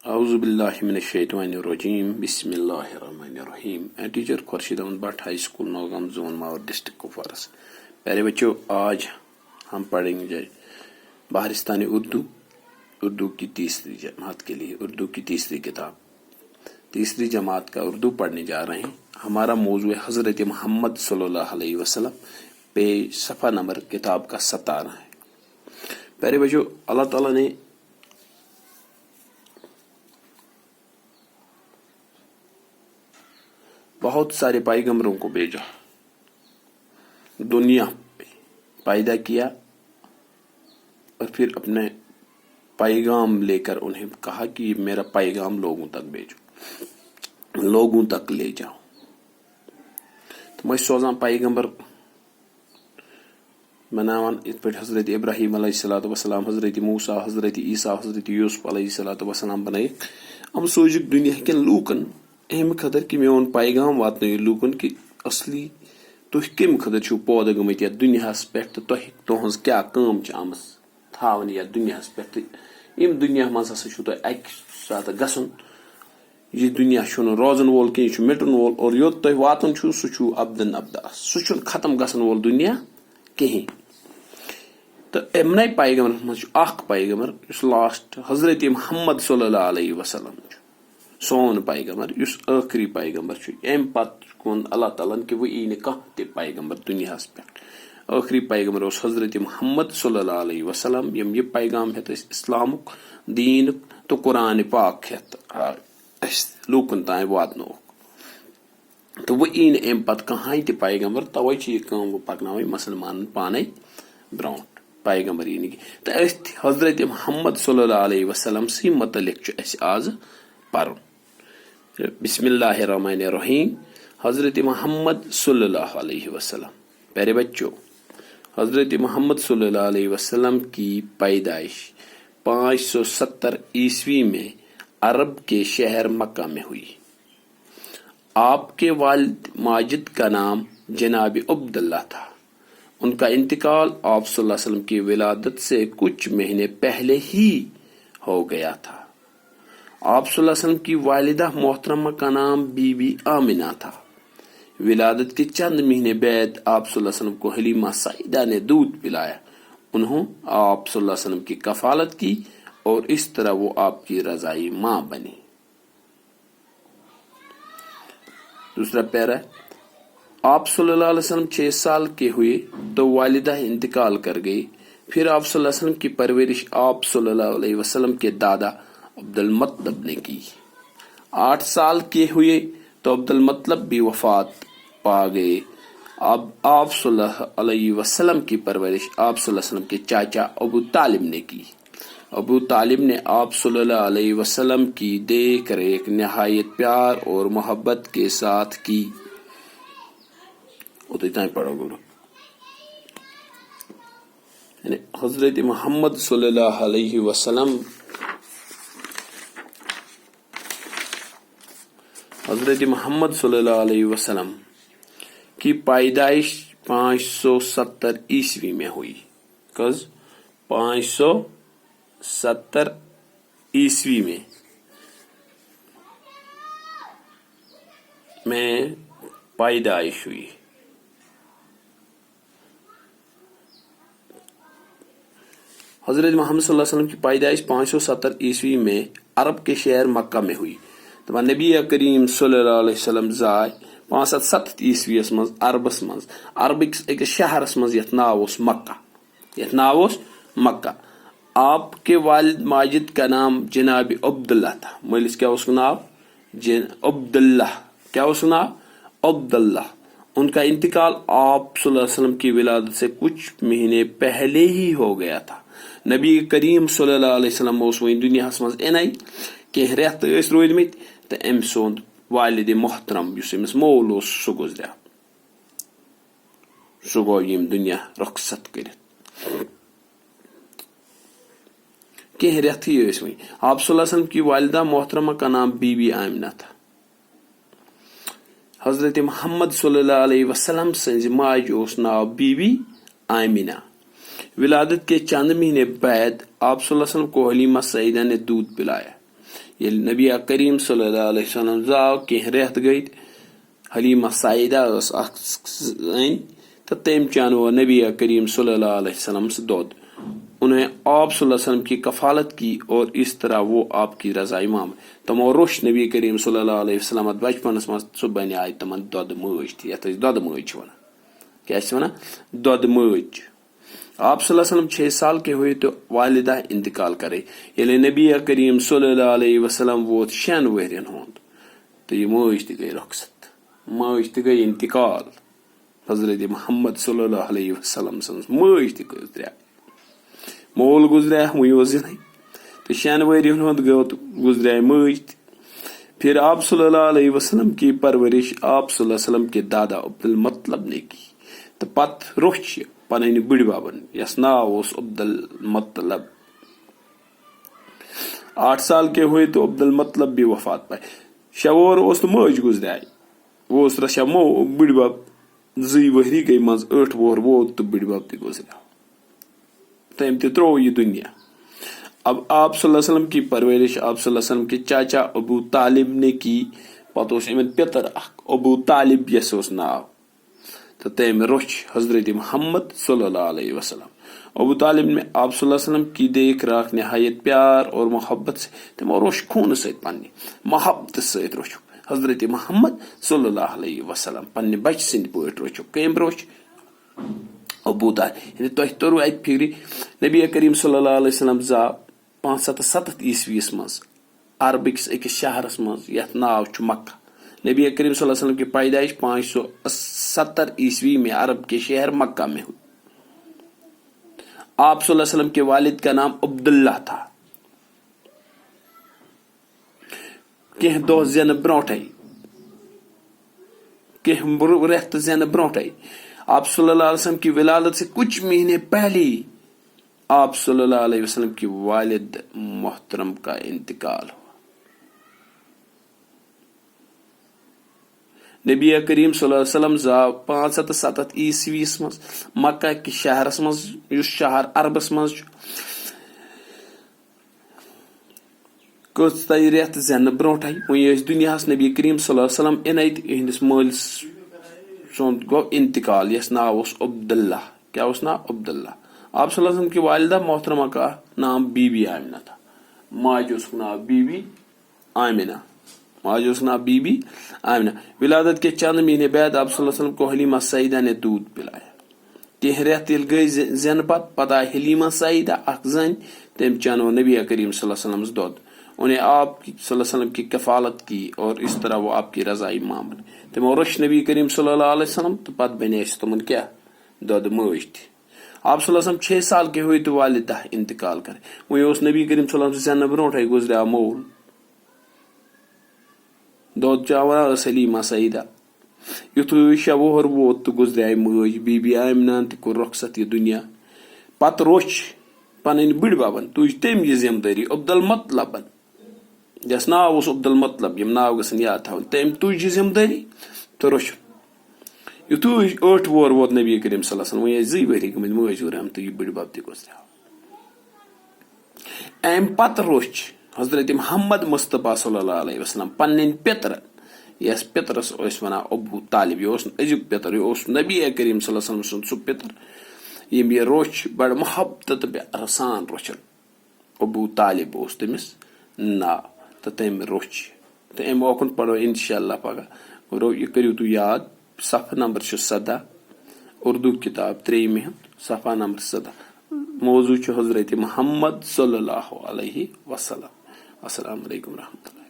اعوذ باللہ من الشیطان الرجیم بسم اللہ الرحمن الرحیم. میں teacher Khurshid Ahmad Bhat high school Nowgam zone Mawar district Kupwara سے. پیارے بچوں، آج ہم پڑھیں گے بہارستانی اردو کی تیسری جماعت کے لیے اردو کی تیسری کتاب تیسری جماعت کا اردو پڑھنے جا رہے ہیں. ہمارا موضوع ہے حضرت محمد صلی اللہ علیہ وسلم، پیج صفحہ نمبر کتاب کا 17 ہے. پیارے بچوں، اللہ تعالیٰ نے بہت سارے پیغمبروں کو بھیجا، دنیا پہ پیدا کیا، اور پھر اپنے پیغام لے کر انہیں کہا کہ میرا پیغام لوگوں تک بھیجو، لوگوں تک لے جاؤ. تو میں سوزان پیغمبر مناوان ات پہ حضرت ابراہیم علیہ الصلوۃ والسلام، حضرت موسیٰ، حضرت عیسیٰ، حضرت یوسف علیہ الصلوۃ والسلام بنائے. ہم سوچک دنیا کن لوکن اہم خطر کہ میون پیغام واتن لوکن کہ اصلی تھی کم خطر چھو پودہ گمت یا دنیا پہ تو تہذ کیا کام آمت تھاون یا دنیا پہ. یم دنیا مز ہسا چھو تہ اکہ ساتھ گژھن. یہ دنیا چھُنہٕ روزن وول کینٛہہ، یہ چھُ مٹن وول، اور یوت تہ واتن چھو سہ چھو ابدن ابدا، سہ چھُنہٕ ختم گژھن وول دنیا کہین. تو امنے پیغمبر مز اخ پیغمبر اس لاسٹ حضرت محمد صلی اللہ علیہ وسلم سون پیغمبر اس آخری پیغمبر ام پتہ کون اللہ تعالیٰ کہ وہ ای کھانا تہ پیغمبر دنیا پہ. آخری پیغمبر اس حضرت محمد صلی اللہ علیہ وسلم یم یہ پیغام ہیت اسلامک دین تو قرآن پاک ہیت لوکن تام واتنو. تو وہ ای ام پتہ کہاں تہ پیغمبر، توے یہ کام وہ پکناوے مسلمان پانے برونٹ پیغمبر ای تو حضرت محمد صلی اللہ علیہ وسلم سی متعلق اس آز پرن. بسم اللہ الرحمن الرحیم. حضرت محمد صلی اللہ علیہ وسلم. پیارے بچوں، حضرت محمد صلی اللہ علیہ وسلم کی پیدائش 570 عیسوی میں عرب کے شہر مکہ میں ہوئی. آپ کے والد ماجد کا نام جناب عبداللہ تھا. ان کا انتقال آپ صلی اللہ علیہ وسلم کی ولادت سے کچھ مہینے پہلے ہی ہو گیا تھا. آپ صلی اللہ علیہ وسلم کی والدہ محترمہ کا نام بی بی آمنہ تھا. ولادت کے چند مہینے بعد آپ صلی اللہ علیہ وسلم کو حلیمہ سعیدہ نے دودھ پلایا. انہوں آپ صلی اللہ علیہ وسلم کی کفالت کی اور اس طرح وہ آپ کی رضائی ماں بنی. دوسرا پیرا، آپ صلی اللہ علیہ وسلم 6 سال کے ہوئے تو والدہ انتقال کر گئی. پھر آپ صلی اللہ علیہ وسلم کی پرورش آپ صلی اللہ علیہ وسلم کے دادا عبد المطلب نے کی. 8 سال کے ہوئے تو عبد المطلب بھی وفات پا گئے. اب آپ صلی اللہ علیہ وسلم کی پرورش آپ صلی اللہ علیہ وسلم کے چاچا ابو طالب نے کی. ابو طالب نے آپ صلی اللہ علیہ وسلم کی دیکھ ریکھ نہایت پیار اور محبت کے ساتھ کی. پڑھو گرو. حضرت محمد صلی اللہ علیہ وسلم حضرت محمد صلی اللہ علیہ وسلم کی پیدائش 570 عیسوی میں ہوئی. 570 عیسوی میں پیدائش ہوئی. حضرت محمد صلی اللہ علیہ وسلم کی پیدائش 570 عیسوی میں عرب کے شہر مکہ میں ہوئی. تو نبی کریم صلی اللہ علیہ وسلم زائے 570 عیسوی مز عربس مز عربکس اکس شہرس مز یت ناو مکہ. آپ کے والد ماجد کا نام جناب عبداللہ تھا. مالس کیا اس کا نام؟ عبداللہ. کیا اس کا نام؟ عبداللہ. ان کا انتقال آپ صلی اللہ علیہ وسلم کی ولادت سے کچھ مہینے پہلے ہی ہو گیا تھا. نبی کریم صلی اللہ علیہ وسلم اس وین دنیا مز این کہ ریت اس روٗدمٕتۍ تو ام سند والد محترم اس امس مول اس سہ گزریا، سہ گو یم دنیا رخصت کرت کینٛہہ ریتھٕے ٲسۍ وۄنۍ. آپ صلی اللہ علیہ وسلم کی والدہ محترمہ کا نام بی بی آمنہ تھا. حضرت محمد صلی اللہ علیہ وسلم سنز ماج اس ناو بی بی آمنہ. ولادت کے چند مہینے بعد آپ صلی اللہ علیہ وسلم کو حلیمہ سعیدہ نے دودھ پلایا. ییٚلہِ نبی کریم صلی اللہ علیہ وسلم زاو کینٛہہ رٮ۪تھ گٔے حلیمہ سعیدہ ٲس اکھ زٔنۍ تہٕ تٔمۍ چانوو نبی کریم صلی اللہ علیہ وسلم سے دۄد. انہوں نے آپ صلی اللہ علیہ وسلم کی کفالت کی اور اس طرح وہ آپ کی رضا امام. تمو روش نبی کریم صلی اللہ علیہ وسلم بچپنس مز سہ بنیائے تمن دۄد مٲج تہِ یتھ أسۍ دۄدٕ مٲج چھِ ونان. کیٛاہ چھِ ونان؟ دۄدٕ مٲج. آپ صلی اللہ علیہ وسلم 6 سال کے ہوئے تو والدہ انتقال کرے. ییٚلہِ نبی کریم صلی اللہ علیہ وسلم ووت 6 ؤرین ہُنٛد تہٕ یہِ مٲج تہِ گٔے رۄخصت. مٲج تہِ گٔے انتقال. حضرت محمد صلی اللہ علیہ وسلم سٕنٛز مٲج تہِ گٔژھ مول گزریا وہی اوس زِنٕے تو 6 ؤرین ہُنٛد گزریا مٲج تہِ. پھر آپ صلی اللہ علیہ وسلم کی پرورش آپ صلی اللہ علیہ وسلم کے دادا عبدالمطلب نے کی. تو پتہٕ روٚچھ یہِ پنٕنۍ بٕڈِ ببن یس ناو اوس عبدالمطلب. 8 سال کے ہوئے تو عبدالمطلب بھی وفات پائے. 6 وُہر اوس تہٕ مٲج گزریاے. وۄنۍ اوس رچھا بٕڈِ بب 2 ؤری گٔے منٛز 8 وُہر ووت تہٕ بٕڈِ بب تہِ گزریاو. تٔمۍ تہِ تروو یہِ دُنیا. اب آپ صلی اللہ علیہ وسلم کی پرورش آپ صلی اللہ علیہ وسلم کے چاچا ابو طالب نے کی. پتہٕ اوس یِمن پِتر اکھ ابو طالب یس اوس ناو تو تٔمۍ روٚچھ حضرت محمد صلی اللہ علیہ وسلم. ابو طالب نے آپ صلی اللہ علیہ وسلم کی دیکھ راکھ نہایت پیار اور محبت سے تمو روٚچھ خوٗنہٕ سۭتۍ پننہِ محبت سۭتۍ روٚچھُکھ حضرت محمد صلی اللہ علیہ وسلم. پننہِ بچہِ سٕنٛدۍ پٲٹھۍ روٚچھُکھ. کٔمۍ روٚچھ؟ ابو طالب. یعنی تۄہہِ توٚروٕ اتہِ فِکرِ نبی کریم صلی اللہ علیہ وسلم زاو 577 عیسویس منٛز عربٕکِس أکِس شہرس منٛز یتھ ناو چھُ مکہ. نبی کریم صلی اللہ علیہ وسلم کی پیدائش 570 عیسوی میں عرب کے شہر مکہ میں ہوئی. آپ صلی اللہ علیہ وسلم کے والد کا نام عبداللہ تھا. کینٛہہ دۄہ زینہٕ برونٹھے کینٛہہ رٮ۪تھ زینہٕ برونٹھے آپ صلی اللہ علیہ وسلم کی ولادت سے کچھ مہینے پہلے ہی آپ صلی اللہ علیہ وسلم کی والد محترم کا انتقال ہوا. نبی کریم صلی اللہ علیہ وسلم زاو 577 عیسویس منٛز مکہ کِس شہرس منٛز یُس شہر عربس منٛز چھُ. کٔژتٲجی رٮ۪تھ زینہٕ برونٹھے وۄنۍ ٲسۍ دُنیاہس نبی کریم صلی اللہ علیہ وسلم اِنے تہٕ یِہنٛدِس مٲلِس سُنٛد گوٚو انتقال یس ناو اوس عبداللہ. کیا اوس ناو؟ عبداللہ. آپ صلی اللہ علیہ وسلم کی والدہ محترمہ کا نام بی بی آمنہ تھا. ماجہِ اوسُکھ ناو بی بی آمنہ. ماجہِ اوس ناو بی بی آمنہ. ولادت کے چند مہینے بعد آپ صلی اللہ علیہ وسلم کو حلیمہ سعیدہ نے دودھ پلایا. کینٛہہ رٮ۪تھ ییٚلہِ گٔے زینہٕ پتہٕ آیہِ حلیمہ سعیدہ اکھ زٔنۍ. تٔمۍ چانوو نبی کریم صلی اللہ علیہ وسلم دۄد. انہیں آپ صلی اللہ علیہ وسلم کی کفالت کی اور اس طرح وہ آپ کی رضا امام بنے. تمو روٚچھ نبی کریم صلی اللہ علیہ وسلم تو پتہٕ بنے اسہِ تمن کیٛاہ دۄدٕ مٲج تہِ. آپ صلی اللہ علیہ وسلم 6 سال کے ہوئے تو والدہ انتقال کرے. وۄنۍ اوس نبی کریم صلی اللہ علیہ وسلم زینہٕ برونٹھے گزریاو مول. دۄد چاوان ٲس حلیمہ سعیدہ. یُتھُے 6 وُہر ووت تہٕ گزریاے مٲج بی بی آمنہ تہِ کوٚر رۄخصت یہِ دُنیا. پتہٕ روٚچھ پنٕنۍ بٕڈِ ببن تُج تٔمۍ یہِ ذمہٕ دٲری عبدالمطلبن یس ناو اوس عبدالمطلب. یِم ناو گژھن یاد تھاوٕنۍ. تٔمۍ تُج یہِ ذمہٕ دٲری تہٕ روٚچھ. یُتھُے 8 وُہر ووت نبی کریم صلی اللہ علیہ وسلم وۄنۍ ٲسۍ 2 ؤری گٔمٕتۍ مٲج گُزریمٕژ تہٕ یہِ بٕڈِ بب تہِ گُزریاو. امہِ پتہٕ روٚچھ حضرت محمد مصطفیٰ صلی اللہ علیہ وسلم پننٮ۪ن پِترن یس پِترس ٲسۍ ونان ابو طالب. یہِ اوس أزیُک پِتر. یہِ اوس نبی کریم صلی اللہ علیہ وسلم سُنٛد سُہ پِتر یِم یہِ روٚچھ بڑٕ محبت تہٕ پیارٕ سان روٚچھن. ابو طالب اوس تٔمِس ناو تہٕ تٔمۍ روٚچھ. تہٕ امہِ اوکُن پرو انشاء اللہ پگہہ. یہِ کٔرِو تُہۍ یاد. صفحہ نمبر چھُ 17 اردو کتاب 3 صفحہ نمبر 17. موضوع چھُ حضرت محمد صلی اللہ علیہ وسلم. السلام علیکم ورحمۃ اللہ.